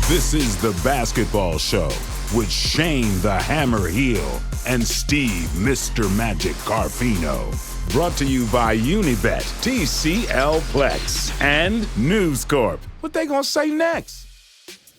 This is the Basketball Show with Shane the Hammer Heel and Steve Mr. Magic Carfino. Brought to you by Unibet, TCL Plex, and News Corp. What they gonna say next?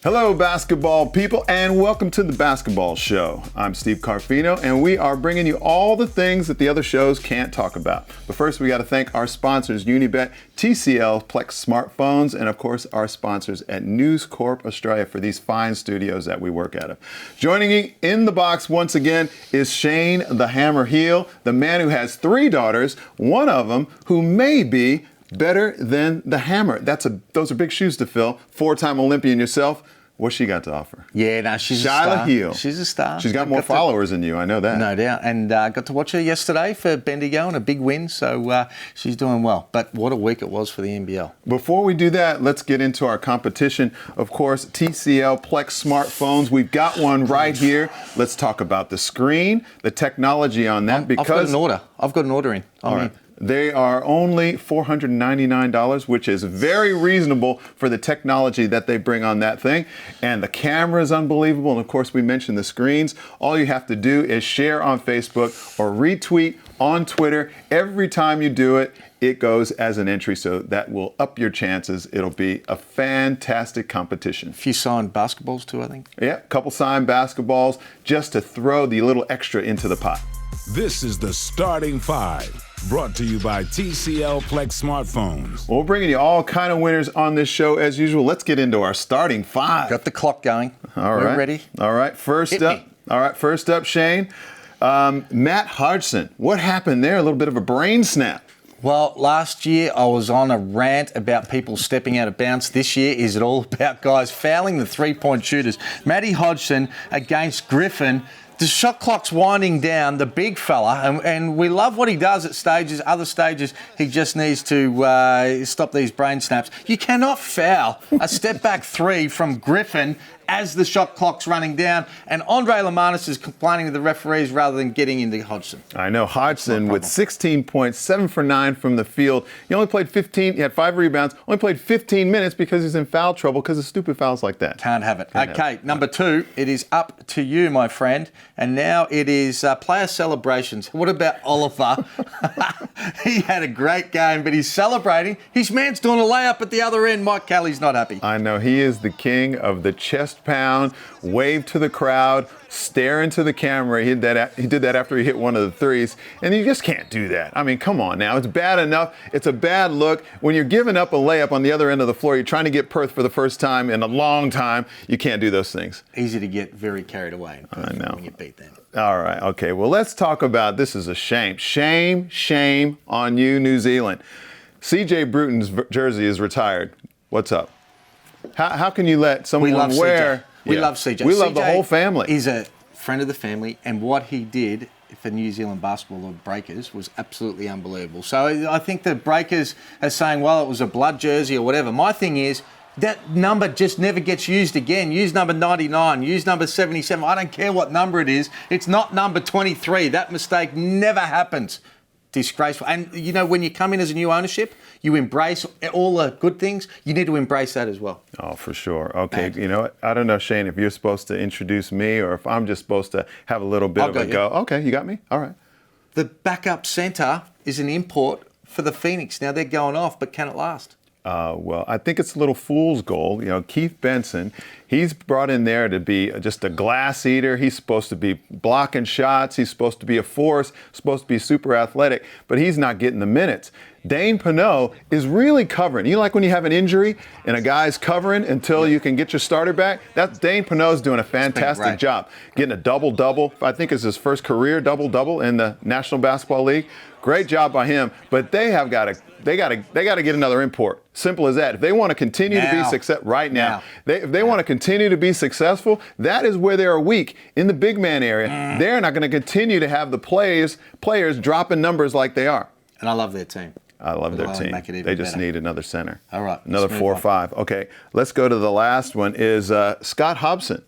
Hello, basketball people, and welcome to the Basketball Show. I'm Steve Carfino, and we are bringing you all the things that the other shows can't talk about. But first, we got to thank our sponsors, Unibet, TCL, Plex smartphones, and of course, our sponsors at News Corp Australia for these fine studios that we work out of. Joining me in the box once again is Shane the Hammer Heel, the man who has 3 daughters, one of them who may be better than the Hammer. Those are big shoes to fill. 4-time Olympian yourself. What's she got to offer? Yeah, no, she's a Shyla star. Heel. She's a star. She's got more followers than you, I know that. No doubt. And got to watch her yesterday for Bendigo and a big win, so she's doing well. But what a week it was for the NBL. Before we do that, let's get into our competition. Of course, TCL Plex smartphones. We've got one right here. Let's talk about the screen, the technology on that. I've got an order. I've got an order in. All right. They are only $499, which is very reasonable for the technology that they bring on that thing. And the camera is unbelievable. And of course, we mentioned the screens. All you have to do is share on Facebook or retweet on Twitter. Every time you do it, it goes as an entry. So that will up your chances. It'll be a fantastic competition. A few signed basketballs too, I think. Yeah, a couple signed basketballs just to throw the little extra into the pot. This is the Starting 5. Brought to you by TCL Plex smartphones. Well, we're bringing you all kind of winners on this show as usual. Let's get into our starting 5. Got the clock going. All right. We're ready. All right. First up, Shane. Matt Hodgson. What happened there? A little bit of a brain snap. Well, last year I was on a rant about people stepping out of bounds. This year, is it all about guys fouling the three-point shooters? Matty Hodgson against Griffin. The shot clock's winding down, the big fella, and we love what he does at stages. Other stages, he just needs to stop these brain snaps. You cannot foul a step-back 3 from Griffin as the shot clock's running down, and Andre Lamanis is complaining to the referees rather than getting into Hodgson. I know Hodgson with 16 points, 7 for 9 from the field. He only played 15. He had 5 rebounds. Only played 15 minutes because he's in foul trouble because of stupid fouls like that. Can't have it. Okay, number 2, it is up to you, my friend. And now it is player celebrations. What about Oliver? He had a great game, but he's celebrating. His man's doing a layup at the other end. Mike Kelly's not happy. I know. He is the king of the chest pound, wave to the crowd, stare into the camera. He did that after he hit one of the threes, and you just can't do that. I mean, come on now. It's bad enough. It's a bad look. When you're giving up a layup on the other end of the floor, you're trying to get Perth for the first time in a long time. You can't do those things. Easy to get very carried away in Perth. I know. When you beat them. All right. Okay. Well, let's talk about this. Is a shame. Shame on you, New Zealand. CJ Bruton's jersey is retired. What's up? How can you let someone wear? We love CJ. We love the whole family. He's a friend of the family, and what he did for New Zealand basketball, the Breakers, was absolutely unbelievable. So I think the Breakers are saying, well, it was a blood jersey or whatever. My thing is, that number just never gets used again. Use number 99, use number 77. I don't care what number it is. It's not number 23. That mistake never happens. Disgraceful. And, you know, when you come in as a new ownership, you embrace all the good things. You need to embrace that as well. Oh, for sure. Okay. You know what? I don't know, Shane, if you're supposed to introduce me or if I'm just supposed to have a little bit of a go. Okay, you got me? All right. The backup centre is an import for the Phoenix. Now, they're going off, but can it last? Well, I think it's a little fool's gold. You know, Keith Benson, he's brought in there to be just a glass eater. He's supposed to be blocking shots. He's supposed to be a force, supposed to be super athletic, but he's not getting the minutes. Dane Pinot is really covering. You know, like when you have an injury and a guy's covering until you can get your starter back? That's Dane Pinot's doing a fantastic job. Getting a double-double. I think it's his first career double-double in the National Basketball League. Great job by him, but they got to get another import. Simple as that. If they want to continue to be successful if they want to continue to be successful, that is where they are weak in the big man area. They're not going to continue to have the players dropping numbers like they are. And I love their team. I love their team. They just need another center. All right. Another 4 or 5. Okay, let's go to the last one is Scott Hobson.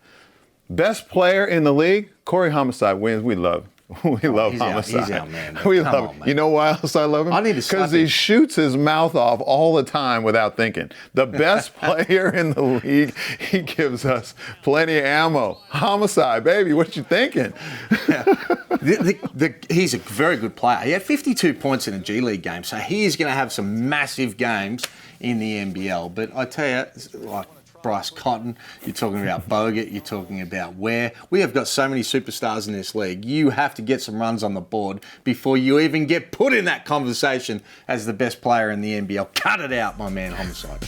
Best player in the league, Corey Homicide wins. We love We love he's Homicide. He's our man. We Come love on, him. man. You know why else I love him? I need to slap Because he him. shoots his mouth off all the time without thinking. The best player in the league. He gives us plenty of ammo. Homicide, baby. What you thinking? He's a very good player. He had 52 points in a G League game, so he is going to have some massive games in the NBL. But I tell you, like Bryce Cotton, you're talking about Bogut, you're talking about Ware. We have got so many superstars in this league. You have to get some runs on the board before you even get put in that conversation as the best player in the NBL. Cut it out, my man, Homicide.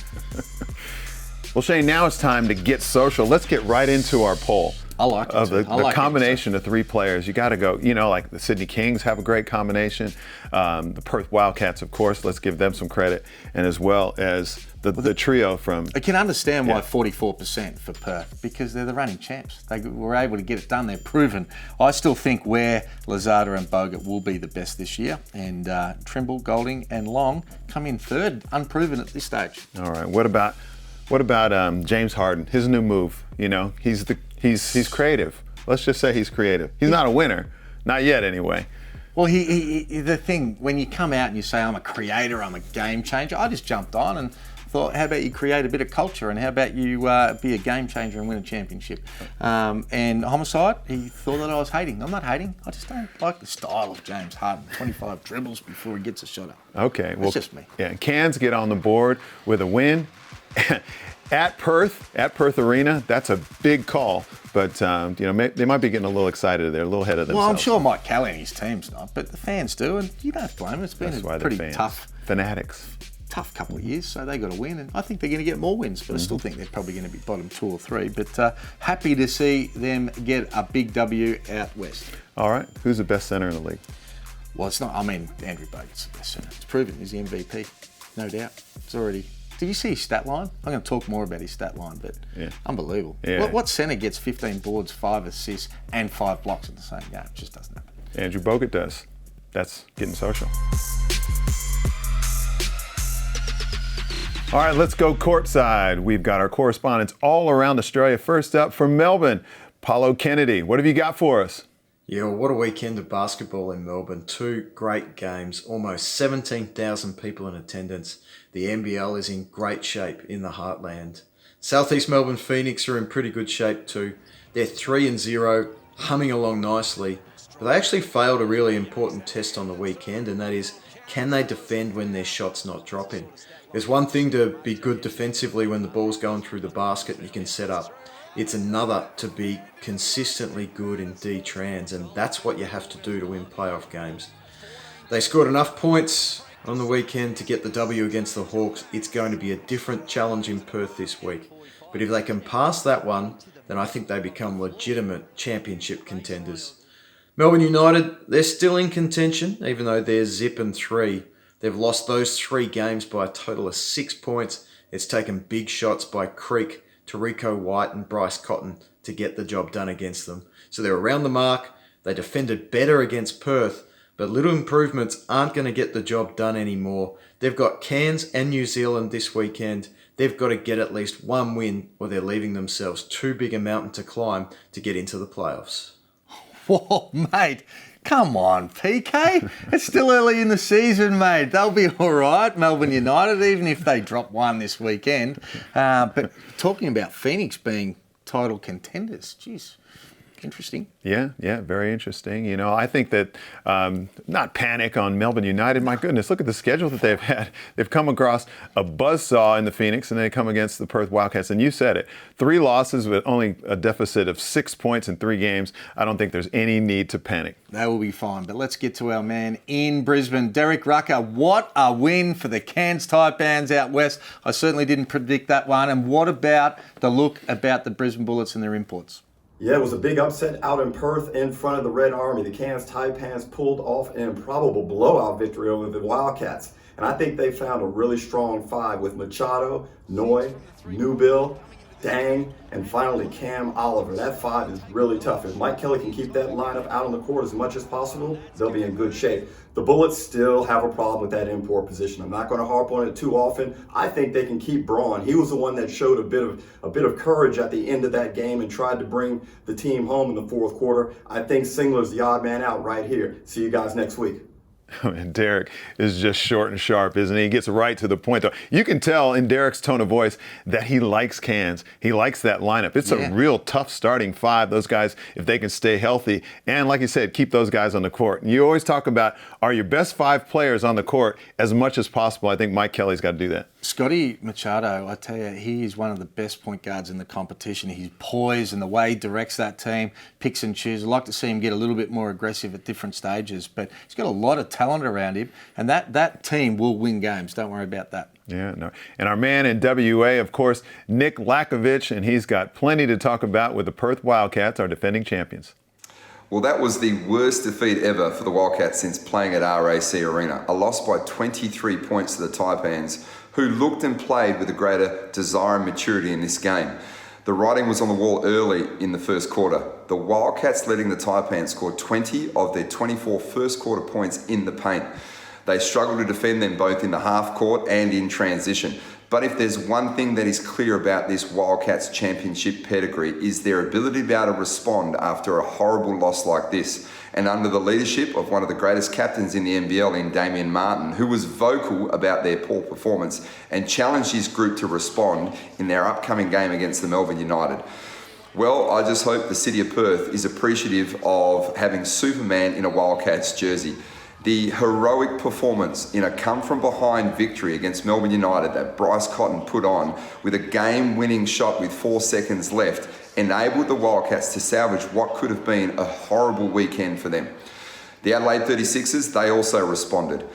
Well, Shane, now it's time to get social. Let's get right into our poll. I like it. Of the combination of three players. You got to go, like the Sydney Kings have a great combination. The Perth Wildcats, of course, let's give them some credit. And as well as the trio from... I can understand why 44% for Perth, because they're the running champs. They were able to get it done. They're proven. I still think Ware, Lazada and Bogut will be the best this year. And Trimble, Golding and Long come in third, unproven at this stage. All right. What about James Harden? His new move, he's creative. Let's just say he's creative. He's not a winner. Not yet, anyway. Well, the thing, when you come out and you say, I'm a creator, I'm a game changer, I just jumped on and thought, how about you create a bit of culture and how about you be a game changer and win a championship? And Homicide, he thought that I was hating. I'm not hating. I just don't like the style of James Harden. 25 dribbles before he gets a shot up. Okay. Well, that's just me. Yeah, Cans get on the board with a win. At Perth Arena, that's a big call. But, they might be getting a little excited there, a little ahead of themselves. Well, I'm sure Mike Kelly and his team's not, but the fans do, and you don't blame them. It's been a pretty tough... Fanatics. Tough couple of years, so they got to win, and I think they're going to get more wins, but I still think they're probably going to be bottom 2 or 3. But happy to see them get a big W out west. All right, who's the best center in the league? Well, it's not. I mean, Andrew Bogut's the best center. It's proven. He's the MVP, no doubt. It's already. Did you see his stat line? I'm going to talk more about his stat line, but unbelievable. Yeah. What center gets 15 boards, 5 assists, and 5 blocks in the same game? It just doesn't happen. Andrew Bogut does. That's getting social. All right, let's go courtside. We've got our correspondents all around Australia. First up from Melbourne, Paulo Kennedy. What have you got for us? Yeah, well, what a weekend of basketball in Melbourne. 2 great games, almost 17,000 people in attendance. The NBL is in great shape in the heartland. Southeast Melbourne Phoenix are in pretty good shape too. They're 3-0, humming along nicely. But they actually failed a really important test on the weekend, and that is, can they defend when their shot's not dropping? There's one thing to be good defensively when the ball's going through the basket and you can set up. It's another to be consistently good in D-trans, and that's what you have to do to win playoff games. They scored enough points on the weekend to get the W against the Hawks. It's going to be a different challenge in Perth this week. But if they can pass that one, then I think they become legitimate championship contenders. Melbourne United, they're still in contention, even though they're 0-3. They've lost those 3 games by a total of 6 points. It's taken big shots by Creek, Tariko White and Bryce Cotton to get the job done against them. So they're around the mark. They defended better against Perth, but little improvements aren't going to get the job done anymore. They've got Cairns and New Zealand this weekend. They've got to get at least 1 win or they're leaving themselves too big a mountain to climb to get into the playoffs. Whoa, mate. Come on, PK. It's still early in the season, mate. They'll be all right, Melbourne United, even if they drop 1 this weekend. But talking about Phoenix being title contenders, geez, interesting. Yeah, very interesting. I think that not panic on Melbourne United. My goodness, look at the schedule that they've had. They've come across a buzzsaw in the Phoenix, and they come against the Perth Wildcats. And you said it, 3 losses with only a deficit of 6 points in 3 games. I don't think there's any need to panic. They will be fine. But let's get to our man in Brisbane, Derek Rucker. What a win for the Cairns Taipans out west. I certainly didn't predict that one. And what about the look about the Brisbane Bullets and their imports? Yeah, it was a big upset out in Perth in front of the Red Army. The Cairns Taipans pulled off an improbable blowout victory over the Wildcats. And I think they found a really strong 5 with Machado, Noy, Newbill, Dang, and finally Cam Oliver. That 5 is really tough. If Mike Kelly can keep that lineup out on the court as much as possible, they'll be in good shape. The Bullets still have a problem with that import position. I'm not going to harp on it too often. I think they can keep Braun. He was the one that showed a bit of courage at the end of that game and tried to bring the team home in the fourth quarter. I think Singler's the odd man out right here. See you guys next week. And Derek is just short and sharp, isn't he? He gets right to the point, though. You can tell in Derek's tone of voice that he likes Cans. He likes that lineup. It's a real tough starting 5. Those guys, if they can stay healthy, and like you said, keep those guys on the court. And you always talk about, are your best 5 players on the court as much as possible? I think Mike Kelly's got to do that. Scotty Machado, I tell you, he is one of the best point guards in the competition. He's poised and the way he directs that team, picks and chooses. I'd like to see him get a little bit more aggressive at different stages, but he's got a lot of talent around him, and that team will win games. Don't worry about that. Yeah, no. And our man in WA, of course, Nick Lakovich, and he's got plenty to talk about with the Perth Wildcats, our defending champions. Well, that was the worst defeat ever for the Wildcats since playing at RAC Arena. A loss by 23 points to the Taipans, who looked and played with a greater desire and maturity in this game. The writing was on the wall early in the first quarter. The Wildcats letting the Taipans score 20 of their 24 first quarter points in the paint. They struggled to defend them both in the half court and in transition. But if there's one thing that is clear about this Wildcats championship pedigree is their ability to be able to respond after a horrible loss like this. And under the leadership of one of the greatest captains in the NBL in Damian Martin, who was vocal about their poor performance and challenged his group to respond in their upcoming game against the Melbourne United. Well, I just hope the city of Perth is appreciative of having Superman in a Wildcats jersey. The heroic performance in a come-from-behind victory against Melbourne United that Bryce Cotton put on with a game-winning shot with 4 seconds left enabled the Wildcats to salvage what could have been a horrible weekend for them. The Adelaide 36ers, they also responded.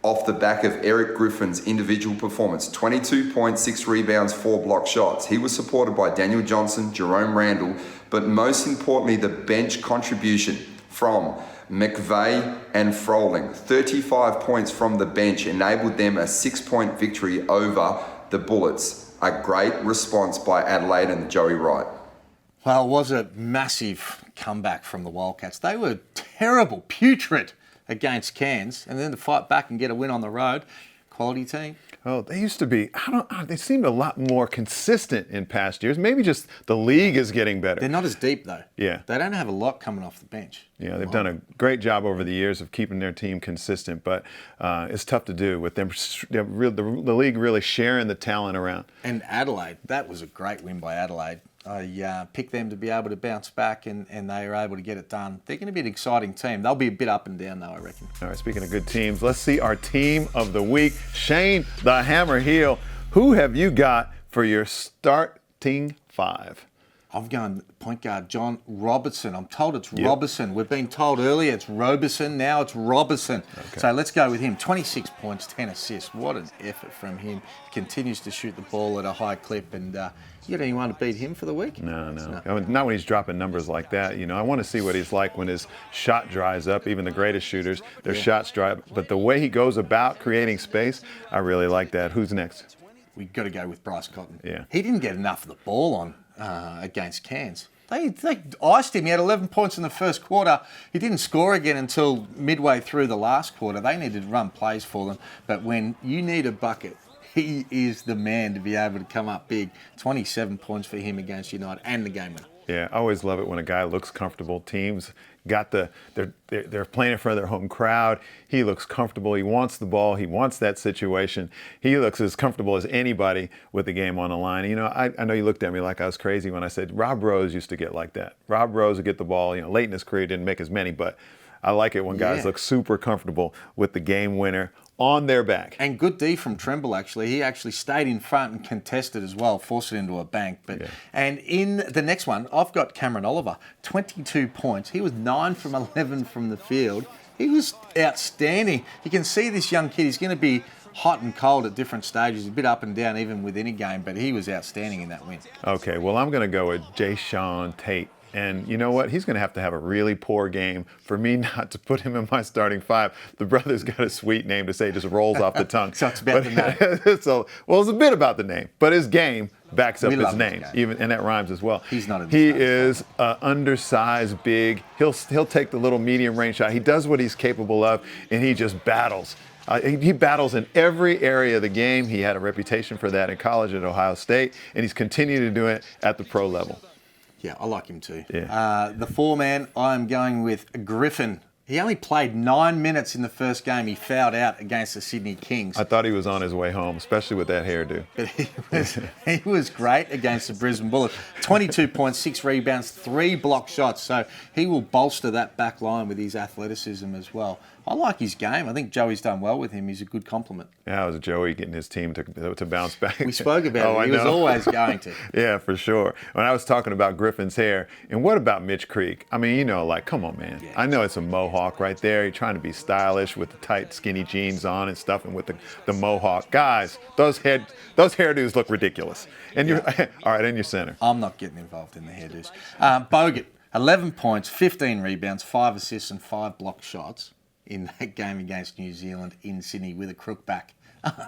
Off the back of Eric Griffin's individual performance, 22 points, 6 rebounds, 4 block shots. He was supported by Daniel Johnson, Jerome Randall, but most importantly, the bench contribution from McVeigh and Froling. 35 points from the bench enabled them a 6-point victory over the Bullets. A great response by Adelaide and Joey Wright. Well, it was a massive comeback from the Wildcats. They were terrible, putrid against Cairns, and then to fight back and get a win on the road. Quality team. Oh, they used to be, they seemed a lot more consistent in past years. Maybe just the league is getting better. They're not as deep, though. Yeah. They don't have a lot coming off the bench. Yeah, they've done a great job over the years of keeping their team consistent, but it's tough to do with them. The league really sharing the talent around. And Adelaide, that was a great win by Adelaide. I picked them to be able to bounce back, and they were able to get it done. They're going to be an exciting team. They'll be a bit up and down, though, I reckon. All right, speaking of good teams, let's see our team of the week. Shane the Hammer Heel, who have you got for your starting 5? I've gone point guard John Robertson. I'm told it's Robertson. We've been told earlier it's Roberson. Now it's Robertson. Okay. So let's go with him. 26 points, 10 assists. What an effort from him. Continues to shoot the ball at a high clip. And you got anyone to beat him for the week? No. Not when he's dropping numbers like that. I want to see what he's like when his shot dries up. Even the greatest shooters, their shots dry up. But the way he goes about creating space, I really like that. Who's next? We've got to go with Bryce Cotton. Yeah. He didn't get enough of the ball on against Cairns. They iced him. He had 11 points in the first quarter. He didn't score again until midway through the last quarter. They needed to run plays for them. But when you need a bucket, he is the man to be able to come up big. 27 points for him against United and the game winner. Yeah, I always love it when a guy looks comfortable. Teams got they're playing in front of their home crowd. He looks comfortable. He wants the ball. He wants that situation. He looks as comfortable as anybody with the game on the line. I know you looked at me like I was crazy when I said Rob Rose used to get like that. Rob Rose would get the ball. Late in his career didn't make as many, but I like it when guys look super comfortable with the game winner on their back. And good D from Trimble, actually. He actually stayed in front and contested as well, forced it into a bank. And in the next one, I've got Cameron Oliver, 22 points. He was 9 from 11 from the field. He was outstanding. You can see this young kid, he's going to be hot and cold at different stages, a bit up and down even within a game, but he was outstanding in that win. Okay, well, I'm going to go with Jayshawn Tate. And you know what? He's going to have a really poor game for me not to put him in my starting five. The brother's got a sweet name to say, just rolls off the tongue. So it's about the name. It's a bit about the name, but his game backs up We his love name, his and that rhymes as well. He's not in the He starting is undersized, big. He'll take the little medium range shot. He does what he's capable of, and he just battles. He battles in every area of the game. He had a reputation for that in college at Ohio State, and he's continued to do it at the pro level. Yeah, I like him too. Yeah. The 4-man, I'm going with Griffin. He only played 9 minutes in the first game. He fouled out against the Sydney Kings. I thought he was on his way home, especially with that hairdo. But he was great against the Brisbane Bullets. 22 points, 6 rebounds, 3 block shots. So he will bolster that back line with his athleticism as well. I like his game. I think Joey's done well with him. He's a good compliment. Yeah, it was Joey getting his team to bounce back. We spoke about it. He was always going to. Yeah, for sure. When I was talking about Griffin's hair, and what about Mitch Creek? I mean, come on, man. Yeah. I know it's a mohawk right there. You're trying to be stylish with the tight, skinny jeans on and stuff, and with the mohawk. Guys, those hairdos look ridiculous. And you're all right, in your center. I'm not getting involved in the hairdos. Bogut, 11 points, 15 rebounds, 5 assists, and 5 block shots in that game against New Zealand in Sydney with a crook back.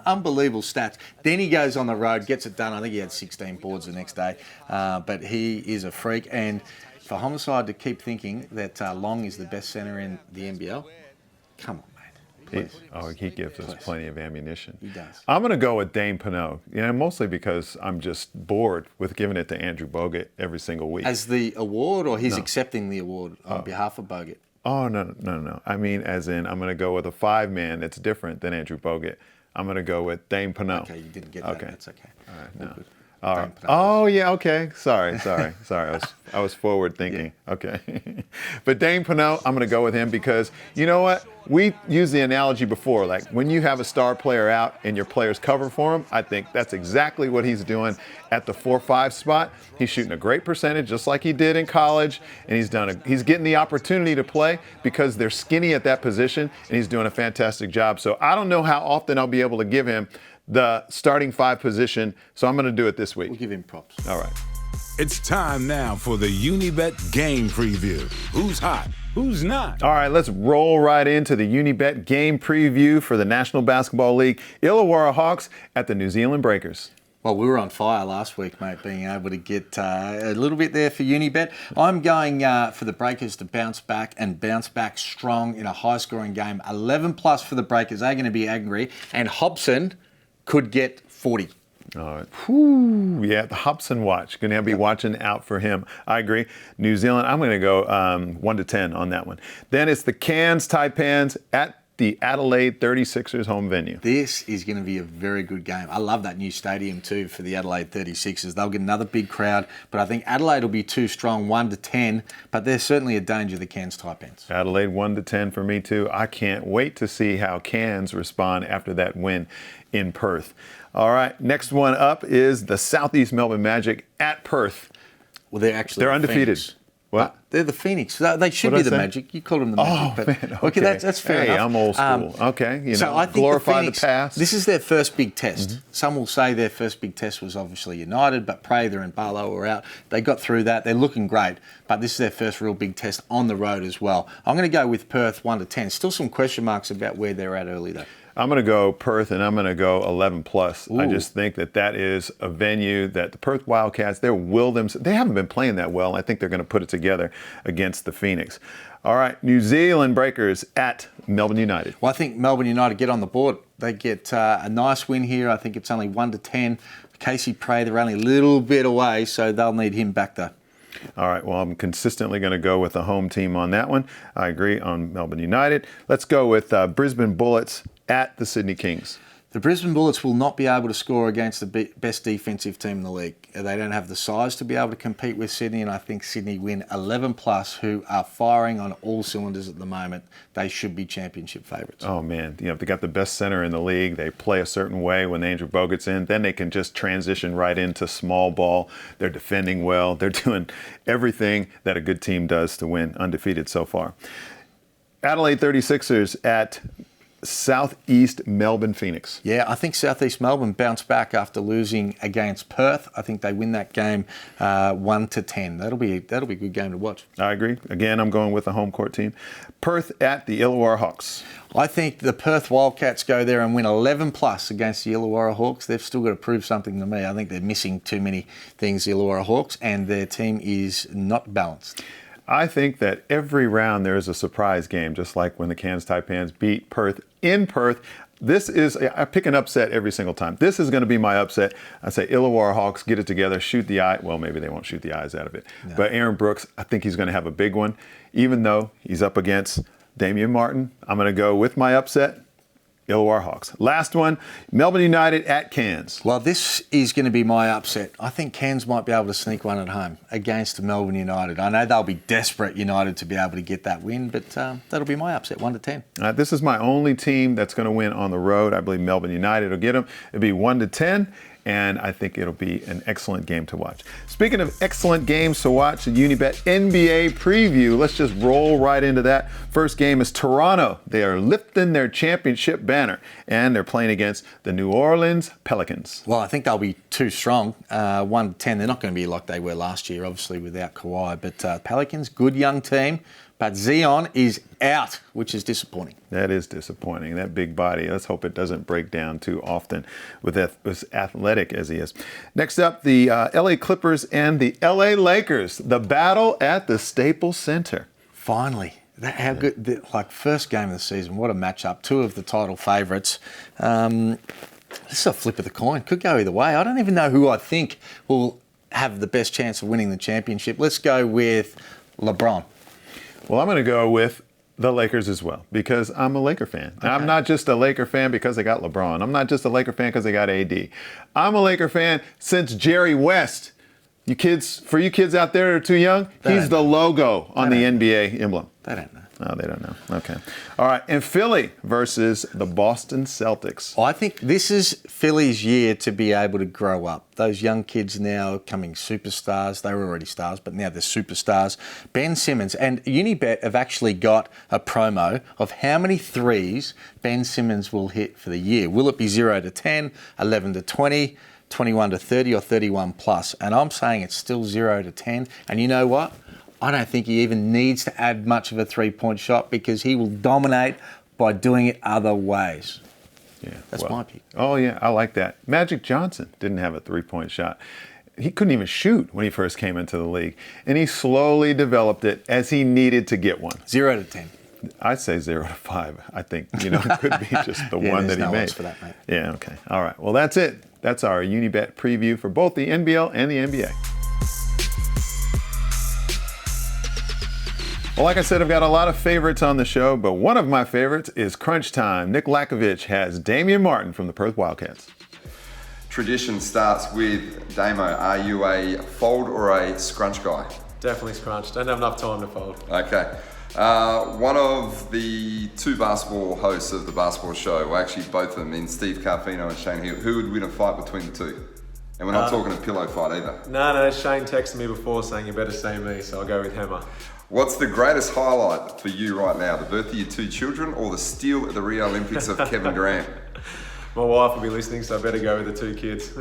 Unbelievable stats. Then he goes on the road, gets it done. I think he had 16 boards the next day. But he is a freak. And for Homicide to keep thinking that Long is the best centre in the NBL, come on, mate. Please. He gives us plenty of ammunition. He does. I'm going to go with Dame Pinot, mostly because I'm just bored with giving it to Andrew Bogut every single week. As the award, or he's accepting the award on behalf of Bogut? Oh, no. I mean, as in, I'm going to go with a 5-man that's different than Andrew Bogut. I'm going to go with Dame Pinot. Okay, you didn't get that. Okay. That's okay. All right, no. All right. Oh, yeah, okay. Sorry. I was forward thinking. Yeah. Okay. But Dame Pinot, I'm going to go with him because, you know what? We used the analogy before, like when you have a star player out and your players cover for him, I think that's exactly what he's doing at the 4-5 spot. He's shooting a great percentage just like he did in college, and he's getting the opportunity to play because they're skinny at that position, and he's doing a fantastic job. So I don't know how often I'll be able to give him the starting 5 position, so I'm going to do it this week. We'll give him props. All right. It's time now for the Unibet Game Preview. Who's hot? Who's not? All right, let's roll right into the Unibet Game Preview for the National Basketball League. Illawarra Hawks at the New Zealand Breakers. Well, we were on fire last week, mate, being able to get a little bit there for Unibet. I'm going for the Breakers to bounce back strong in a high-scoring game. 11+ for the Breakers. They're going to be angry. And Hobson could get 40. All right. Whew. Yeah, the Hobson watch. Going to be watching out for him. I agree. New Zealand, I'm going to go 1-10 on that one. Then it's the Cairns Taipans at the Adelaide 36ers home venue. This is going to be a very good game. I love that new stadium too for the Adelaide 36ers. They'll get another big crowd, but I think Adelaide will be too strong, 1-10, but they're certainly a danger, the Cairns Taipans. Adelaide 1-10 for me too. I can't wait to see how Cairns respond after that win in Perth. All right, next one up is the Southeast Melbourne Magic at Perth. Well, they're undefeated. Phoenix. What? They're the Phoenix. They should be the Magic. You called them the Magic. Man, okay. That's fair enough. I'm old school. Okay, so I think glorify the past. This is their first big test. Mm-hmm. Some will say their first big test was obviously United, but Prather and Barlow were out. They got through that. They're looking great, but this is their first real big test on the road as well. I'm going to go with Perth 1-10. Still some question marks about where they're at early though. I'm going to go Perth, and I'm going to go 11+. Ooh. I just think that is a venue that the Perth Wildcats, they haven't been playing that well. I think they're going to put it together against the Phoenix. All right, New Zealand Breakers at Melbourne United. Well, I think Melbourne United get on the board. They get a nice win here. I think it's only 1-10. Casey Prather only a little bit away, so they'll need him back though. All right, well, I'm consistently going to go with the home team on that one. I agree on Melbourne United. Let's go with Brisbane Bullets at the Sydney Kings. The Brisbane Bullets will not be able to score against the best defensive team in the league. They don't have the size to be able to compete with Sydney, and I think Sydney win 11+, who are firing on all cylinders at the moment. They should be championship favourites. Oh, man. They got the best center in the league. They play a certain way when Andrew Bogut's in. Then they can just transition right into small ball. They're defending well. They're doing everything that a good team does to win, undefeated so far. Adelaide 36ers at Southeast Melbourne Phoenix. Yeah, I think Southeast Melbourne bounced back after losing against Perth. I think they win that game 1-10. That'll be a good game to watch. I agree. Again, I'm going with the home court team. Perth at the Illawarra Hawks. I think the Perth Wildcats go there and win 11 plus against the Illawarra Hawks. They've still got to prove something to me. I think they're missing too many things, the Illawarra Hawks, and their team is not balanced. I think that every round there is a surprise game, just like when the Cairns Taipans beat Perth in Perth. I pick an upset every single time. This is going to be my upset. I say Illawarra Hawks get it together, shoot the eye. Well, maybe they won't shoot the eyes out of it. No. But Aaron Brooks, I think he's going to have a big one. Even though he's up against Damian Martin, I'm going to go with my upset, Illawarra Hawks. Last one, Melbourne United at Cairns. Well, this is going to be my upset. I think Cairns might be able to sneak one at home against Melbourne United. I know they'll be desperate, United, to be able to get that win, but that'll be my upset, 1-10. This is my only team that's going to win on the road. I believe Melbourne United will get them. It'll be 1-10. And I think it'll be an excellent game to watch. Speaking of excellent games to watch, the Unibet NBA Preview. Let's just roll right into that. First game is Toronto. They are lifting their championship banner, and they're playing against the New Orleans Pelicans. Well, I think they'll be too strong. 1-10. They're not going to be like they were last year, obviously, without Kawhi. But Pelicans, good young team. But Zion is out, which is disappointing. That is disappointing. That big body. Let's hope it doesn't break down too often with as athletic as he is. Next up, the LA Clippers and the LA Lakers. The battle at the Staples Center. Finally. How good. First game of the season. What a matchup. Two of the title favourites. This is a flip of the coin. Could go either way. I don't even know who I think will have the best chance of winning the championship. Let's go with LeBron. Well, I'm going to go with the Lakers as well because I'm a Laker fan. Okay. I'm not just a Laker fan because they got LeBron. I'm not just a Laker fan because they got AD. I'm a Laker fan since Jerry West. For you kids out there that are too young, he's the logo on the NBA emblem. They don't know. Oh, they don't know. Okay. All right. And Philly versus the Boston Celtics. I think this is Philly's year to be able to grow up. Those young kids now becoming superstars. They were already stars, but now they're superstars. Ben Simmons and Unibet have actually got a promo of how many threes Ben Simmons will hit for the year. Will it be 0-10, 11-20, 21-30, or 31 plus? And I'm saying it's still 0-10. And you know what? I don't think he even needs to add much of a three-point shot because he will dominate by doing it other ways. Yeah, That's my pick. Oh, yeah, I like that. Magic Johnson didn't have a three-point shot. He couldn't even shoot when he first came into the league. And he slowly developed it as he needed to get one. 0-10. I'd say 0-5. I think, it could be just the one that he made. For that, mate. Yeah, okay. All right. Well, that's it. That's our Unibet preview for both the NBL and the NBA. Well, like I said, I've got a lot of favorites on the show, but one of my favorites is Crunch Time. Nick Lakovich has Damian Martin from the Perth Wildcats. Tradition starts with Damo. Are you a fold or a scrunch guy? Definitely scrunch. Don't have enough time to fold. Okay. One of the two basketball hosts of the basketball show, well, actually both of them, in Steve Carfino and Shane Hill, who would win a fight between the two? And we're not talking a pillow fight either. No, Shane texted me before saying you better say me, so I'll go with Hammer. What's the greatest highlight for you right now? The birth of your two children or the steal at the Rio Olympics of Kevin Durant? My wife will be listening, so I better go with the two kids.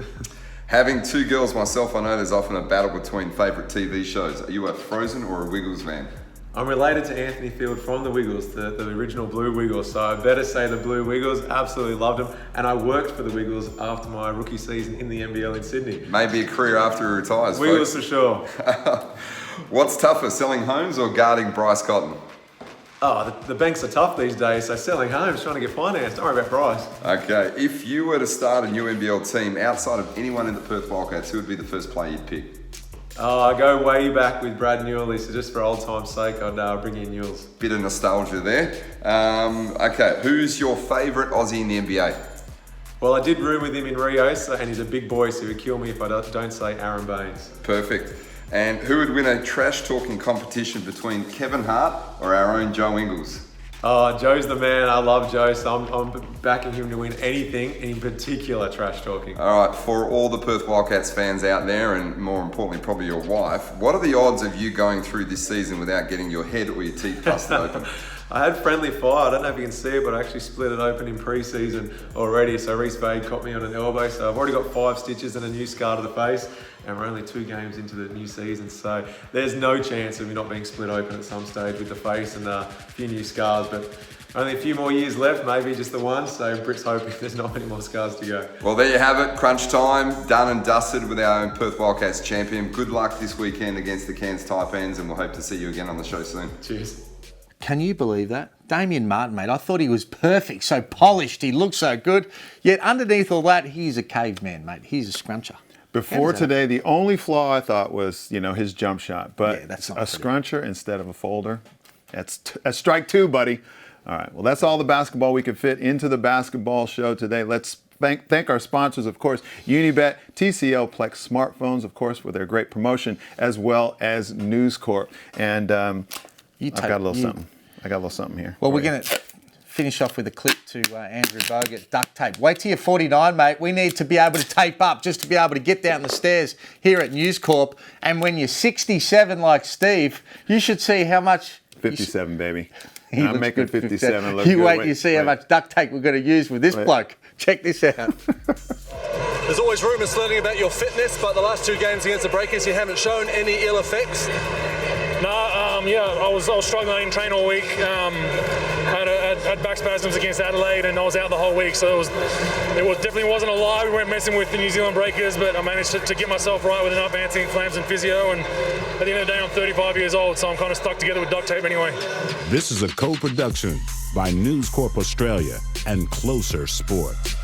Having two girls myself, I know there's often a battle between favourite TV shows. Are you a Frozen or a Wiggles fan? I'm related to Anthony Field from the Wiggles, the original Blue Wiggles, so I better say the Blue Wiggles. Absolutely loved them, and I worked for the Wiggles after my rookie season in the NBL in Sydney. Maybe a career after he retires, Wiggles folks. for sure. What's tougher, selling homes or guarding Bryce Cotton? Oh, the banks are tough these days, so selling homes, trying to get financed. Don't worry about price. Okay, if you were to start a new NBL team outside of anyone in the Perth Wildcats, who would be the first player you'd pick? Oh, I go way back with Brad Newell, so just for old time's sake, I'd bring in Newells. Bit of nostalgia there. Okay, who's your favourite Aussie in the NBA? Well, I did room with him in Rio, and he's a big boy, so he would kill me if I don't say Aaron Baines. Perfect. And who would win a trash-talking competition between Kevin Hart or our own Joe Ingles? Oh, Joe's the man. I love Joe, so I'm backing him to win anything, in particular trash talking. All right, for all the Perth Wildcats fans out there, and more importantly, probably your wife, what are the odds of you going through this season without getting your head or your teeth busted open? I had friendly fire. I don't know if you can see it, but I actually split it open in pre-season already. So Reece Bade caught me on an elbow. So I've already got 5 stitches and a new scar to the face. And we're only 2 games into the new season. So there's no chance of me not being split open at some stage with the face and a few new scars. But only a few more years left, maybe just the one. So Britt's hoping there's not many more scars to go. Well, there you have it. Crunch time. Done and dusted with our own Perth Wildcats champion. Good luck this weekend against the Cairns Taipans, and we'll hope to see you again on the show soon. Cheers. Can you believe that? Damian Martin, mate, I thought he was perfect, so polished, he looked so good. Yet underneath all that, he's a caveman, mate. He's a scruncher. Before today, the only flaw I thought was, his jump shot. But that's a not scruncher instead of a folder, that's strike 2, buddy. All right, well, that's all the basketball we could fit into the basketball show today. Let's thank our sponsors, of course, Unibet, TCL Plex smartphones, of course, with their great promotion, as well as News Corp. And I've got a little something. I got a little something here. Well, we're going to finish off with a clip to Andrew Bogut, duct tape. Wait till you're 49, mate. We need to be able to tape up just to be able to get down the stairs here at News Corp. And when you're 67 like Steve, you should see how much... 57, baby. He I'm making 57 look good. You wait, you see how much duct tape we're going to use with this bloke. Check this out. There's always rumours flirting about your fitness, but the last 2 games against the Breakers, you haven't shown any ill effects. I was struggling. I didn't train all week. I had back spasms against Adelaide, and I was out the whole week. So it definitely wasn't a lie. We weren't messing with the New Zealand Breakers, but I managed to get myself right with enough anti-inflams and physio. And at the end of the day, I'm 35 years old, so I'm kind of stuck together with duct tape anyway. This is a co-production by News Corp Australia and Closer Sports.